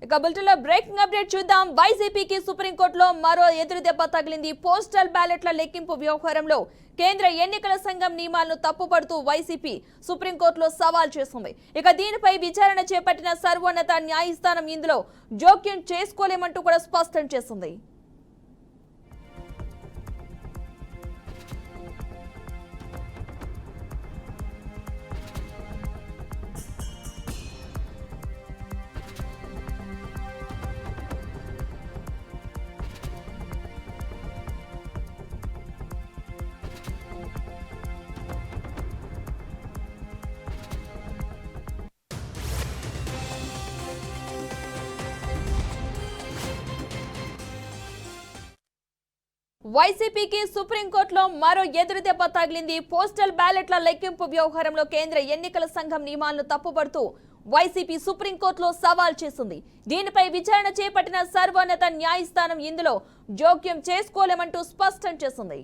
ఇక బులెటిన్లో breaking update చూద్దాం. వైసీపీకి సుప్రీంకోర్టులో మరో ఎదురు దెబ్బ తగిలింది. పోస్టల్ బ్యాలెట్ల లెక్కింపు వ్యవహారంలో కేంద్ర ఎన్నికల సంఘం నియమాలను తప్పుపడుతూ వైసీపీ సుప్రీంకోర్టులో సవాల్ చేసింది. ఇక దీనిపై విచారణ చేపట్టిన సర్వోన్నత న్యాయస్థానం ఇందులో జోక్యం చేసుకోలేమంటూ కూడా స్పష్టం చేసింది. వైసీపీకి సుప్రీంకోర్టులో మరో ఎదురు దెబ్బ తగిలింది. పోస్టల్ బ్యాలెట్ల లెక్కింపు వ్యవహారంలో కేంద్ర ఎన్నికల సంఘం నియమాలను తప్పుపడుతూ వైసీపీ సుప్రీంకోర్టులో సవాల్ చేసింది. దీనిపై విచారణ చేపట్టిన సర్వోన్నత న్యాయస్థానం ఇందులో జోక్యం చేసుకోలేమంటూ స్పష్టం చేసింది.